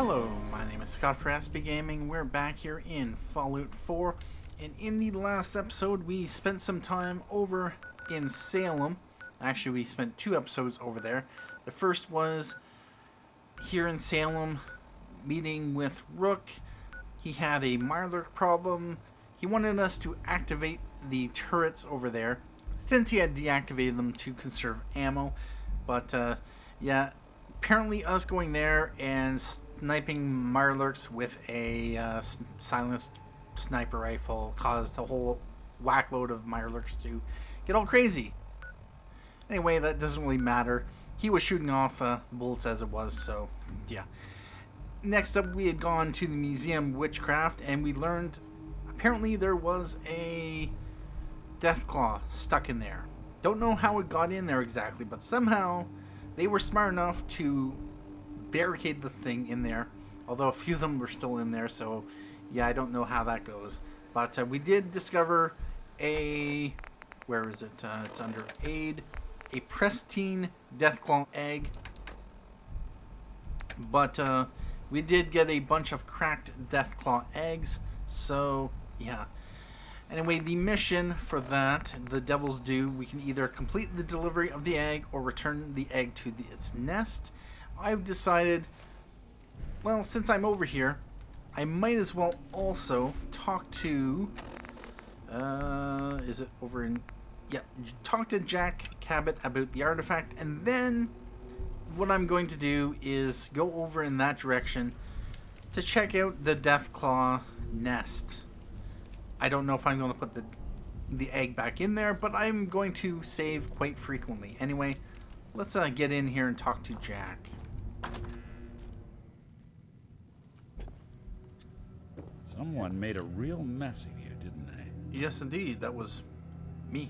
Hello, my name is Scott for SB Gaming. We're back here in Fallout 4, and in the last episode we spent some time over in Salem. Actually, we spent 2 episodes over there. The first was here in Salem, meeting with Rook. He had a Mirelurk problem. He wanted us to activate the turrets over there, since he had deactivated them to conserve ammo. But, yeah, apparently us going there and sniping Mirelurks with a silenced sniper rifle caused a whole whackload of Mirelurks to get all crazy. Anyway, that doesn't really matter. He was shooting off bullets as it was, so yeah. Next up, we had gone to the Museum of Witchcraft, and we learned apparently there was a Deathclaw stuck in there. Don't know how it got in there exactly, but somehow they were smart enough to barricade the thing in there, although a few of them were still in there, so yeah, I don't know how that goes. But we did discover a, where is it? It's under aid, a pristine Deathclaw egg. But we did get a bunch of cracked Deathclaw eggs, so yeah. Anyway, the mission for that, the Devil's Due, we can either complete the delivery of the egg or return the egg to its nest. I've decided, well, since I'm over here, I might as well also talk to, is it over in, yeah, talk to Jack Cabot about the artifact, and then what I'm going to do is go over in that direction to check out the Deathclaw nest. I don't know if I'm going to put the egg back in there, but I'm going to save quite frequently. Anyway, let's get in here and talk to Jack. Someone made a real mess of you, didn't they? Yes, indeed. That was me.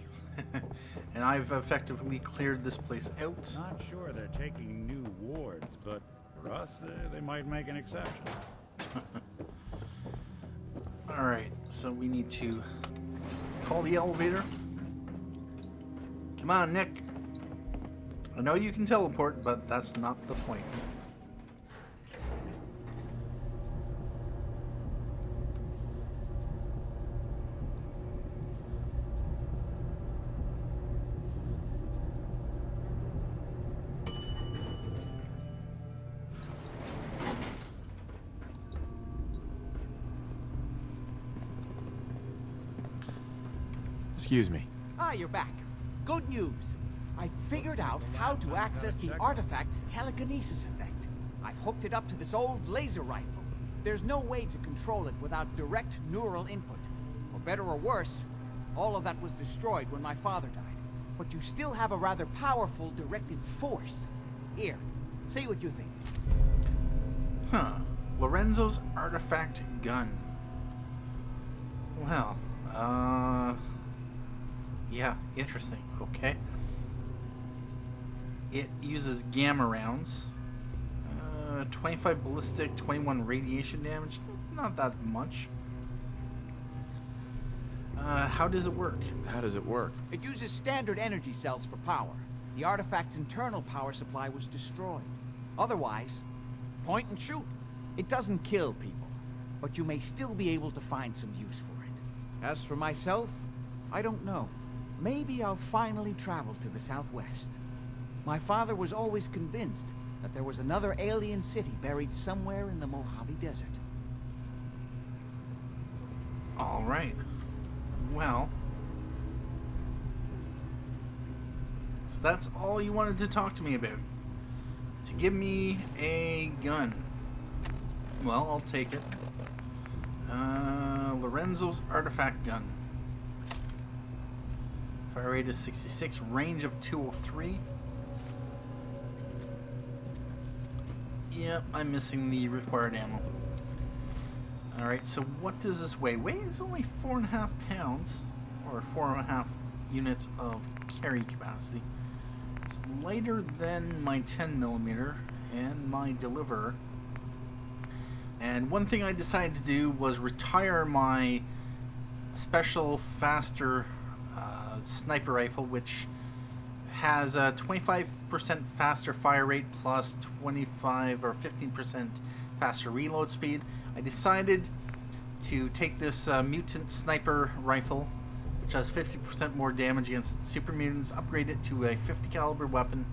And I've effectively cleared this place out. Not sure they're taking new wards, but for us, they might make an exception. Alright, so we need to call the elevator. Come on, Nick. I know you can teleport, but that's not the point. Excuse me. Ah, you're back. Good news. I figured out how to access the artifact's telekinesis effect. I've hooked it up to this old laser rifle. There's no way to control it without direct neural input. For better or worse, all of that was destroyed when my father died. But you still have a rather powerful directed force. Here, say what you think. Huh. Lorenzo's artifact gun. Well, yeah, interesting. Okay. It uses gamma rounds. 25 ballistic, 21 radiation damage. Not that much. How does it work? How does it work? It uses standard energy cells for power. The artifact's internal power supply was destroyed. Otherwise, point and shoot. It doesn't kill people, but you may still be able to find some use for it. As for myself, I don't know. Maybe I'll finally travel to the southwest. My father was always convinced that there was another alien city buried somewhere in the Mojave Desert. All right. Well, so that's all you wanted to talk to me about. To give me a gun. Well, I'll take it. Lorenzo's artifact gun. Fire rate is 66, range of 203. Yep, I'm missing the required ammo. Alright, so what does this weigh? It's only 4.5 pounds, or 4.5 units of carry capacity. It's lighter than my 10mm and my deliverer. And one thing I decided to do was retire my special faster sniper rifle, which has a 25% faster fire rate plus 25 or 15% faster reload speed, I decided to take this mutant sniper rifle, which has 50% more damage against super mutants, upgrade it to a 50 caliber weapon.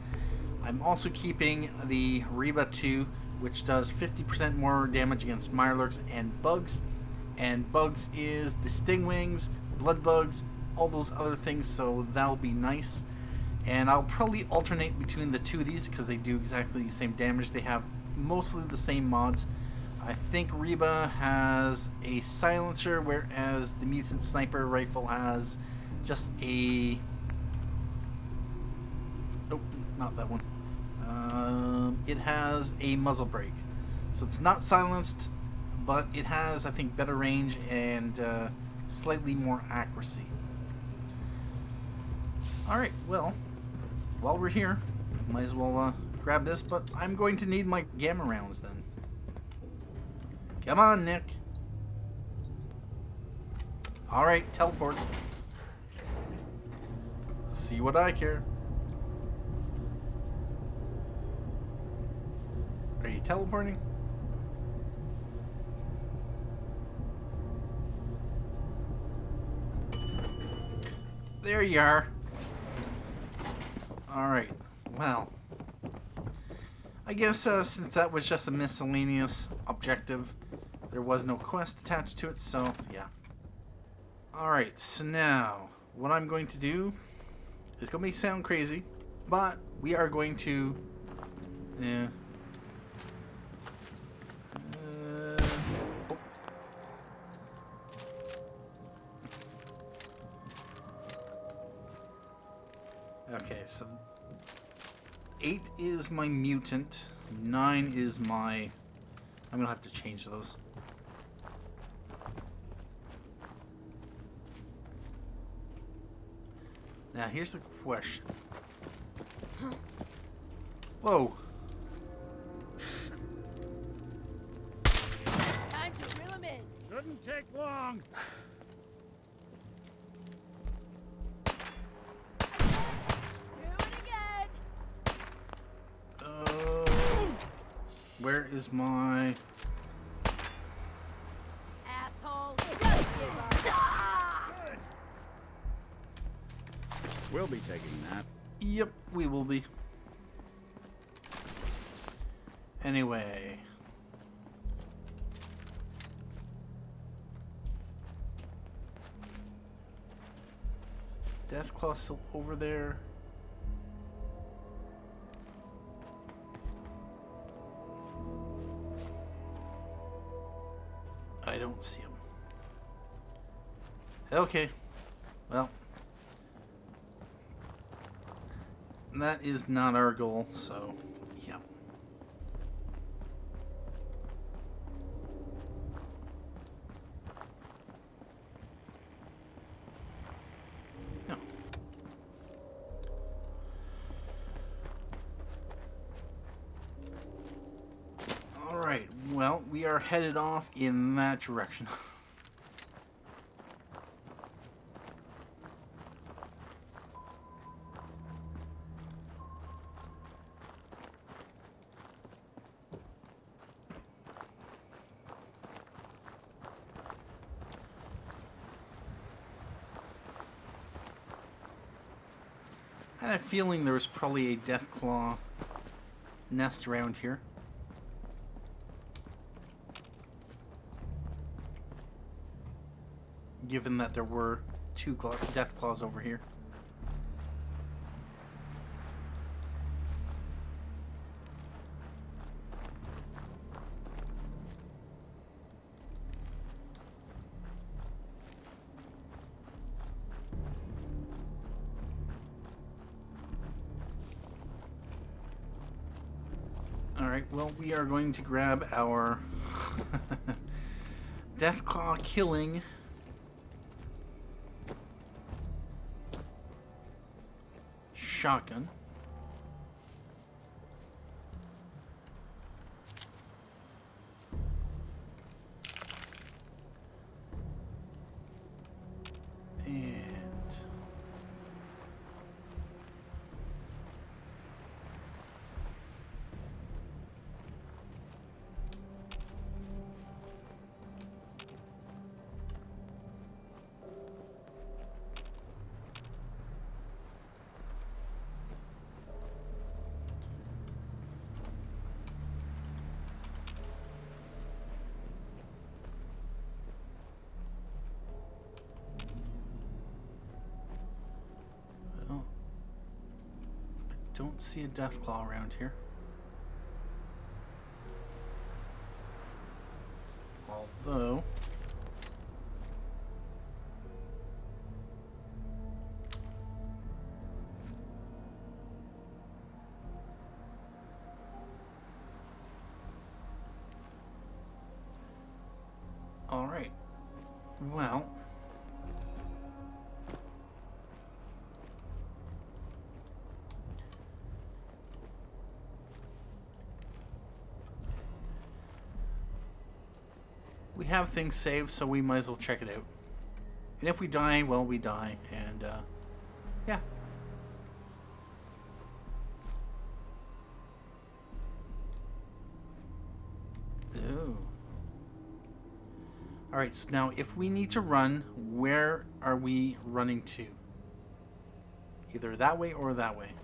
I'm also keeping the Reba 2, which does 50% more damage against Mirelurks and bugs. And bugs is the stingwings, blood bugs, all those other things, so that'll be nice. And I'll probably alternate between the two of these because they do exactly the same damage. They have mostly the same mods. I think Reba has a silencer, whereas the mutant sniper rifle has just a... Oh, not that one. It has a muzzle brake. So it's not silenced, but it has, I think, better range and slightly more accuracy. Alright, well, while we're here, might as well grab this, but I'm going to need my gamma rounds then. Come on, Nick. Alright, teleport. See what I care. Are you teleporting? There you are. Alright, well, I guess since that was just a miscellaneous objective, there was no quest attached to it, so yeah. Alright, so now, what I'm going to do is going to sound crazy, but we are going to... oh. Okay, so 8 is my mutant, 9 is my... I'm gonna have to change those. Now here's the question. Whoa. Time to reel him in. Shouldn't take long. Do it again. Where is my... Asshole. Just give up. Ah! Good. We'll be taking that. Yep, we will be. Anyway. Is Deathclaws still over there? I don't see him. Okay. Well. That is not our goal, so yeah. No. Alright, well, we are headed off in that direction. I had a feeling there was probably a Deathclaw nest around here. Given that there were 2 Deathclaws over here. Alright, well, we are going to grab our Deathclaw killing shotgun. And don't see a Deathclaw around here. Although... Alright. Well... we have things saved, so we might as well check it out. And if we die, well, we die. And, yeah. Ooh. Alright, so now if we need to run, where are we running to? Either that way or that way.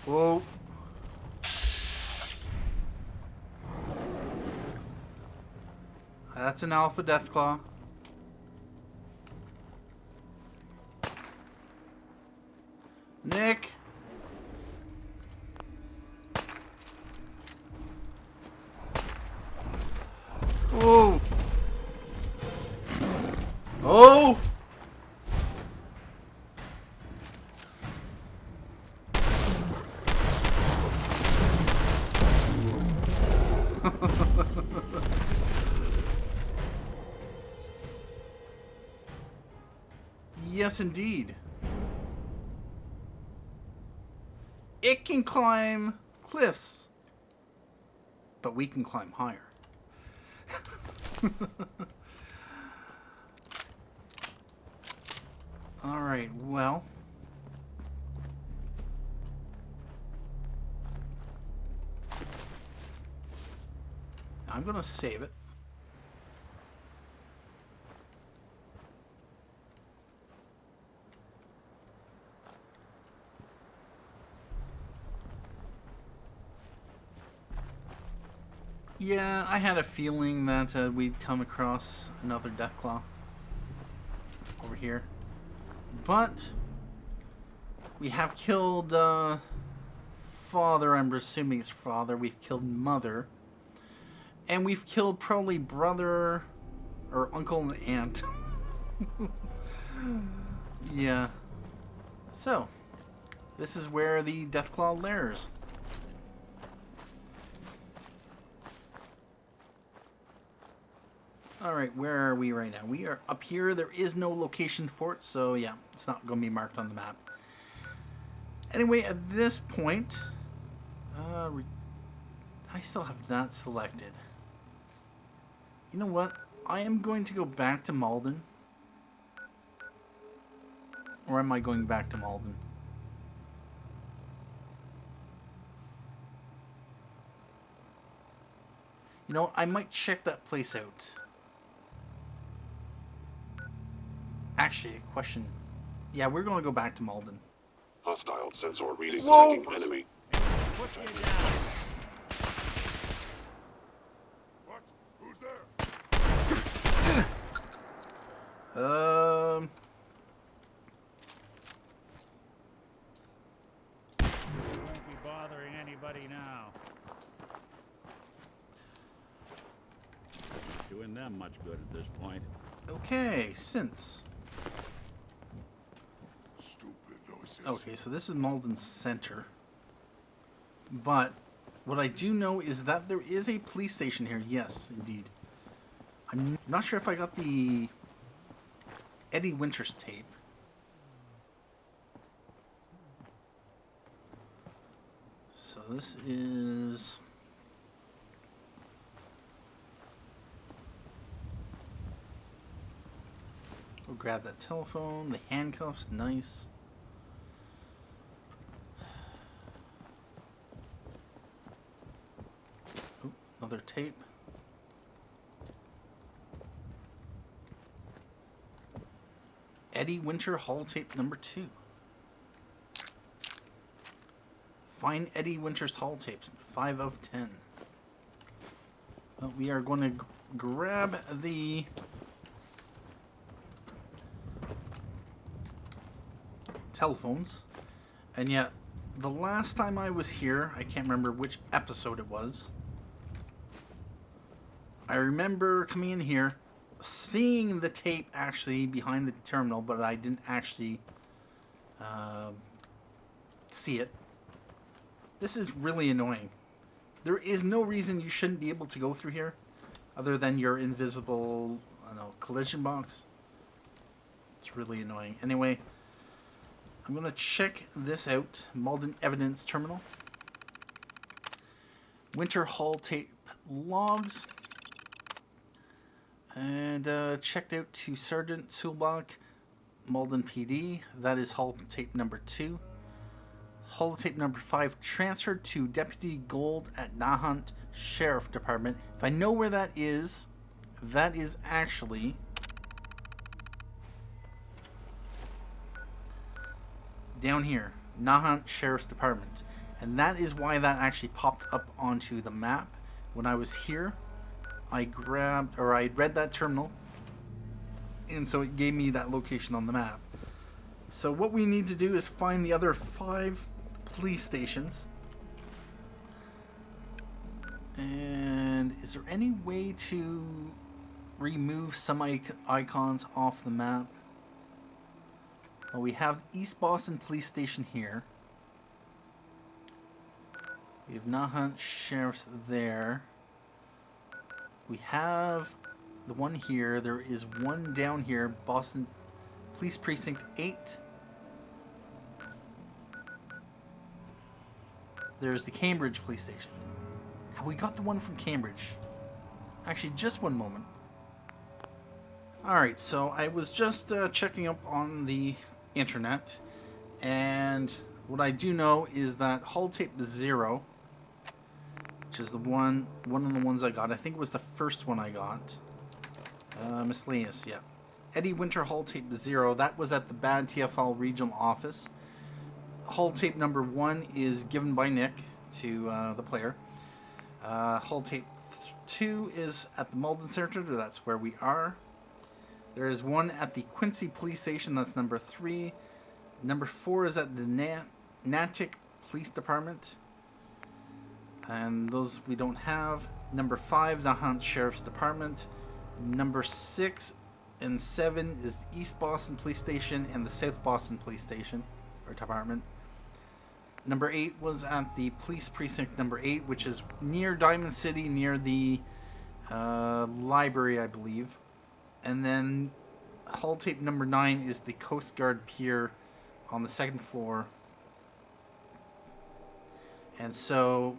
Whoa. That's an alpha Deathclaw. Nick! Whoa! Oh! Yes, indeed. It can climb cliffs, but we can climb higher. All right, well. I'm gonna save it. Yeah, I had a feeling that we'd come across another Deathclaw over here. But we have killed father, I'm assuming it's father. We've killed mother. And we've killed probably brother or uncle and aunt. Yeah. So, this is where the Deathclaw lairs. Alright, where are we right now? We are up here. There is no location for it, so yeah, it's not going to be marked on the map. Anyway, at this point, I still have not selected. You know what? I am going to go back to Malden. Or am I going back to Malden? You know, I might check that place out. Actually, a question. Yeah, we're going to go back to Malden. Hostile sensor reading Whoa! tagging enemy. Put you down. What? Who's there? Won't be bothering anybody now. Doing them much good at this point. Okay, since. Stupid noises. Okay, so this is Malden Center. But what I do know is that there is a police station here. Yes, indeed. I'm not sure if I got the Eddie Winters tape. So this is... We'll grab that telephone, the handcuffs, nice. Ooh, another tape. Eddie Winter Hall tape number 2. Find Eddie Winter's Hall tapes, 5 of 10. Well, we are going to grab the telephones. And yet, the last time I was here, I can't remember which episode it was. I remember coming in here, seeing the tape actually behind the terminal, but I didn't actually see it. This is really annoying. There is no reason you shouldn't be able to go through here, other than your invisible, I don't know, collision box. It's really annoying. Anyway, I'm going to check this out. Malden Evidence Terminal. Winter Hull tape logs. And checked out to Sergeant Sulbach, Malden PD. That is hull tape number 2. Hull tape number 5 transferred to Deputy Gold at Nahant Sheriff Department. If I know where that is actually down here, Nahant Sheriff's Department. And that is why that actually popped up onto the map. When I was here, I read that terminal, and so it gave me that location on the map. So what we need to do is find the other 5 police stations. And is there any way to remove some icons off the map? Well, we have East Boston Police Station here. We have Nahant Sheriff's there. We have the one here. There is one down here, Boston Police Precinct 8. There's the Cambridge Police Station. Have we got the one from Cambridge? Actually, just one moment. Alright, so I was just checking up on the internet, and what I do know is that hull tape 0, which is one of the ones I got, I think it was the first one I got, miscellaneous, yeah. Eddie Winter hull tape 0, that was at the Bad TFL regional office. Hull tape number 1 is given by Nick to the player. Hull tape 2 is at the Malden Center, that's where we are. There is one at the Quincy Police Station, that's number 3. Number 4 is at the Natick Police Department, and those we don't have. Number 5, the Nahant Sheriff's Department. Number 6 and 7 is the East Boston Police Station and the South Boston Police Station, or Department. Number 8 was at the Police Precinct number 8, which is near Diamond City, near the library, I believe. And then hull tape number 9 is the Coast Guard Pier on the 2nd floor. And so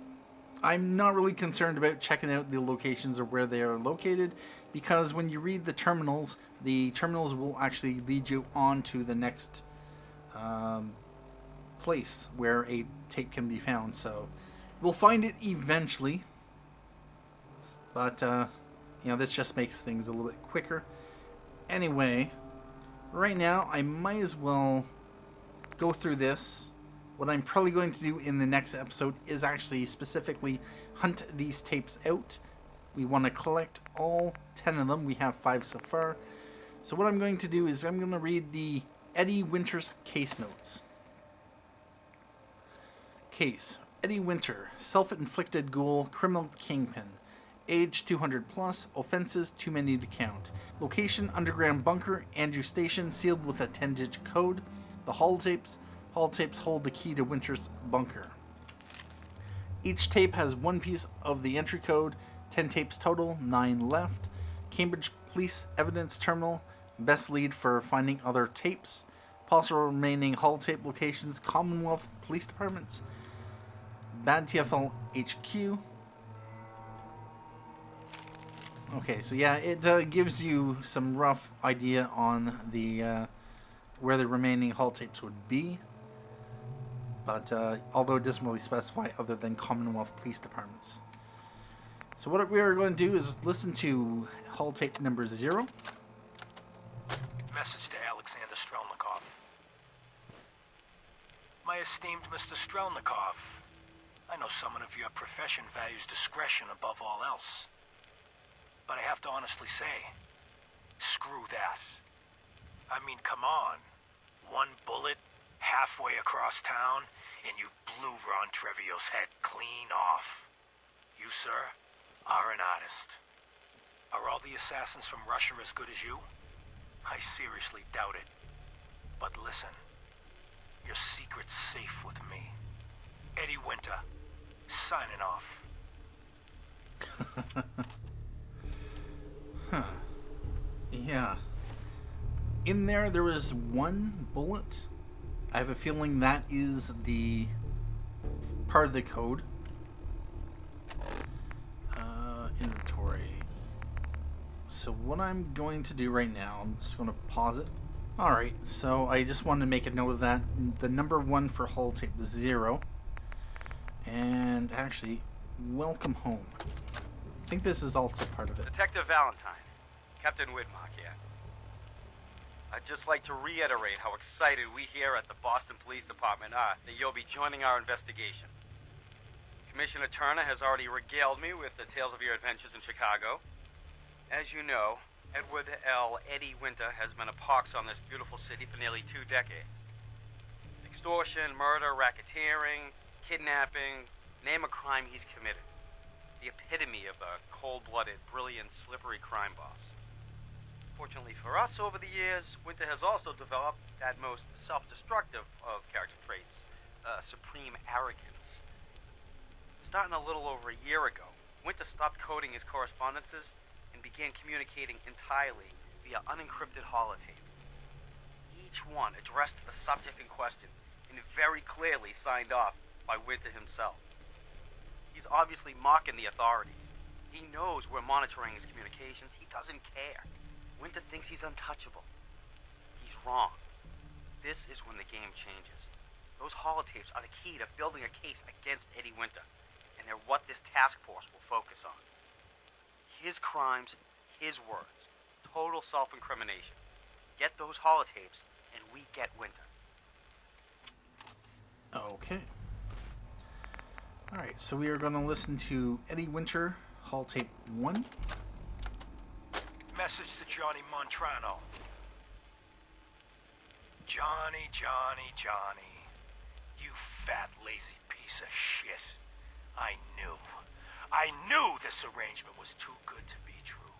I'm not really concerned about checking out the locations or where they are located, because when you read the terminals will actually lead you on to the next place where a tape can be found. So we'll find it eventually, but this just makes things a little bit quicker. Anyway, right now I might as well go through this. What I'm probably going to do in the next episode is actually specifically hunt these tapes out. We want to collect all 10 of them. We have 5 so far. So what I'm going to do is I'm going to read the Eddie Winter's case notes. Case: Eddie Winter, self-inflicted ghoul, criminal kingpin. Age 200 plus, offenses too many to count. Location: underground bunker, Andrew Station, sealed with a 10-digit code. The hull tapes hold the key to Winter's bunker. Each tape has one piece of the entry code. 10 tapes total, 9 left. Cambridge Police Evidence Terminal, best lead for finding other tapes. Possible remaining hull tape locations: Commonwealth Police Departments, Bad TFL HQ. Okay, so yeah, it gives you some rough idea on the where the remaining hull tapes would be, but although it doesn't really specify other than Commonwealth Police Departments. So what we are going to do is listen to hull tape number 0. Message to Alexander Strelnikov. My esteemed Mr. Strelnikov, I know someone of your profession values discretion above all else. But I have to honestly say, screw that. I mean, come on. One bullet, halfway across town, and you blew Ron Treviel's head clean off. You, sir, are an artist. Are all the assassins from Russia as good as you? I seriously doubt it. But listen, your secret's safe with me. Eddie Winter, signing off. Huh. Yeah. In there was one bullet. I have a feeling that is the part of the code. Inventory. So what I'm going to do right now, I'm just going to pause it. Alright, so I just wanted to make a note of that. The number 1 for holotape is 0. And actually, welcome home. I think this is also part of it. Detective Valentine, Captain Widmark here. I'd just like to reiterate how excited we here at the Boston Police Department are that you'll be joining our investigation. Commissioner Turner has already regaled me with the tales of your adventures in Chicago. As you know, Edward L. Eddie Winter has been a pox on this beautiful city for nearly 2 decades. Extortion, murder, racketeering, kidnapping, name a crime he's committed. The epitome of a cold-blooded, brilliant, slippery crime boss. Fortunately for us, over the years, Winter has also developed that most self-destructive of character traits, supreme arrogance. Starting a little over a year ago, Winter stopped coding his correspondences and began communicating entirely via unencrypted holotape. Each one addressed the subject in question and very clearly signed off by Winter himself. He's obviously mocking the authorities. He knows we're monitoring his communications. He doesn't care. Winter thinks he's untouchable. He's wrong. This is when the game changes. Those holotapes are the key to building a case against Eddie Winter, and they're what this task force will focus on. His crimes, his words. Total self-incrimination. Get those holotapes, and we get Winter. Okay. Alright, so we are going to listen to Eddie Winter, holotape 1. Message to Johnny Montrano. Johnny, Johnny, Johnny. You fat, lazy piece of shit. I knew this arrangement was too good to be true.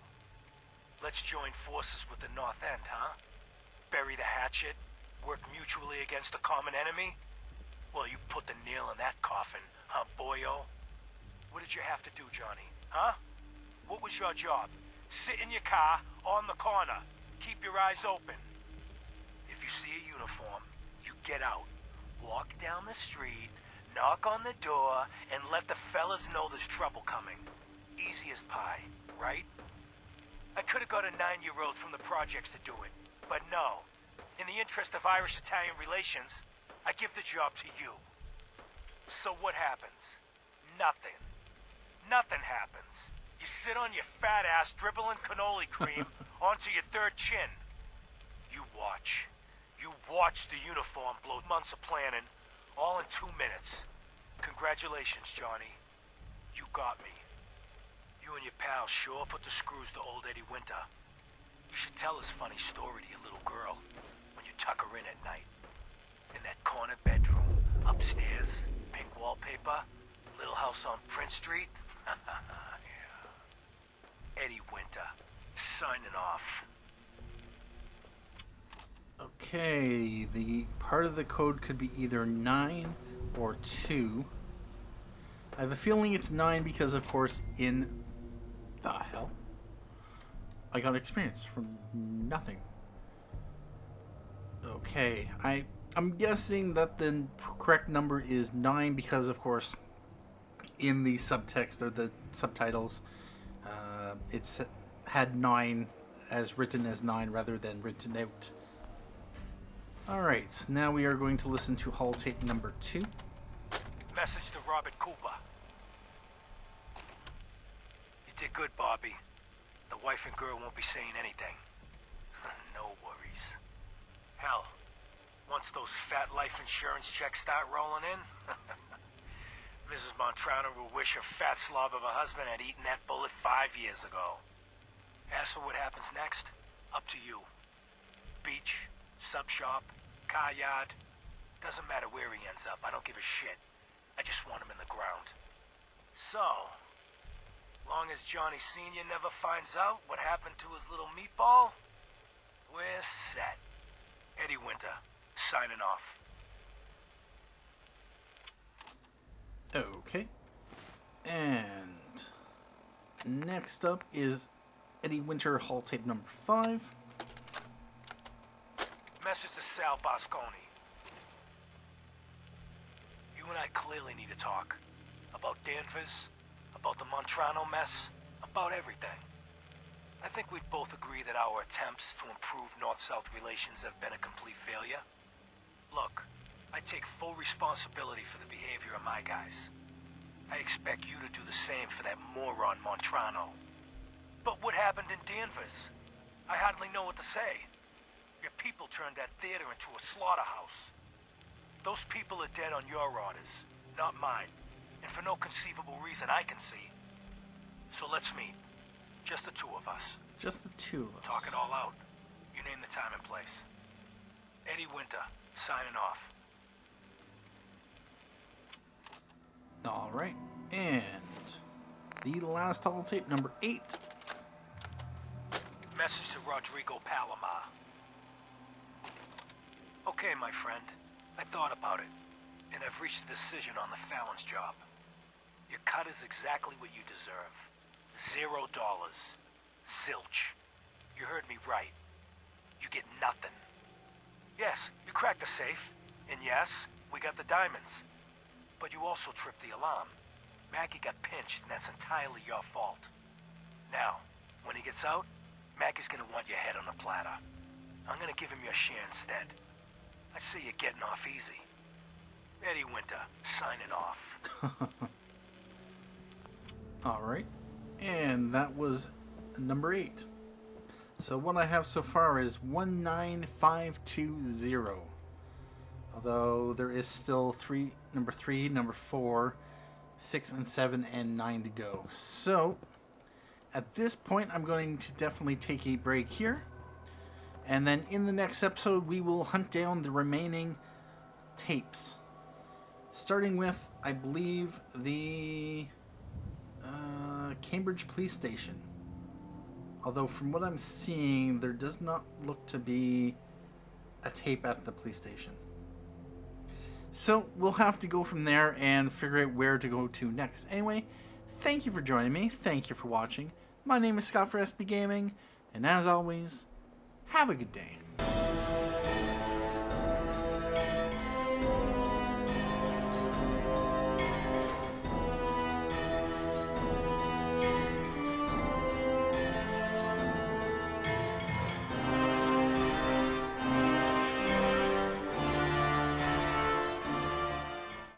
Let's join forces with the North End, huh? Bury the hatchet, work mutually against a common enemy? Well, you put the nail in that coffin, huh, boyo? What did you have to do, Johnny? Huh? What was your job? Sit in your car, on the corner. Keep your eyes open. If you see a uniform, you get out. Walk down the street, knock on the door, and let the fellas know there's trouble coming. Easy as pie, right? I could have got a 9-year-old from the projects to do it, but no. In the interest of Irish-Italian relations, I give the job to you. So what happens? Nothing. Nothing happens. You sit on your fat ass dribbling cannoli cream onto your third chin. You watch. You watch the uniform blow months of planning, all in 2 minutes. Congratulations, Johnny. You got me. You and your pal sure put the screws to old Eddie Winter. You should tell this funny story to your little girl when you tuck her in at night. In that corner bedroom, upstairs, pink wallpaper, little house on Prince Street. Yeah. Eddie Winter, signing off. Okay, the part of the code could be either 9 or 2. I have a feeling it's 9 because, of course, in the hell? I got experience from nothing. Okay, I'm guessing that the correct number is 9 because, of course, in the subtext or the subtitles, it's had 9 as written as 9 rather than written out. Alright, now we are going to listen to holotape number 2. Message to Robert Cooper. You did good, Bobby. The wife and girl won't be saying anything. No worries. Hell, once those fat life insurance checks start rolling in, Mrs. Montrano will wish her fat slob of a husband had eaten that bullet 5 years ago. As for what happens next, up to you. Beach, sub shop, car yard, Doesn't matter where he ends up, I don't give a shit. I just want him in the ground. So, long as Johnny Sr. never finds out what happened to his little meatball, we're set. Eddie Winter, signing off. Okay. And next up is Eddie Winter Hall Tape number 5. Message to Sal Bosconi. You and I clearly need to talk. About Danvers, about the Montrano mess, about everything. I think we'd both agree that our attempts to improve North-South relations have been a complete failure. Look, I take full responsibility for the behavior of my guys. I expect you to do the same for that moron Montrano. But what happened in Danvers? I hardly know what to say. Your people turned that theater into a slaughterhouse. Those people are dead on your orders, not mine. And for no conceivable reason I can see. So let's meet. Just the two of us. Just the two of us. Talk it all out. You name the time and place. Eddie Winter, signing off. Alright. And the last Hall Tape number 8. Message to Rodrigo Palomar. Okay, my friend. I thought about it, and I've reached a decision on the Fallon's job. Your cut is exactly what you deserve. $0. Zilch. You heard me right. You get nothing. Yes, you cracked the safe, and yes, we got the diamonds. But you also tripped the alarm. Mackie got pinched, and that's entirely your fault. Now, when he gets out, Mackie's gonna want your head on a platter. I'm gonna give him your share instead. I see you're getting off easy. Eddie Winter, signing off. Alright. And that was number 8. So what I have so far is 19520. Although there is still number 3, number 4, 6 and 7 and 9 to go. So at this point I'm going to definitely take a break here. And then in the next episode, we will hunt down the remaining tapes. Starting with, I believe, the Cambridge Police Station. Although from what I'm seeing, there does not look to be a tape at the police station. So we'll have to go from there and figure out where to go to next. Anyway, thank you for joining me. Thank you for watching. My name is Scott for SB Gaming. And as always, have a good day.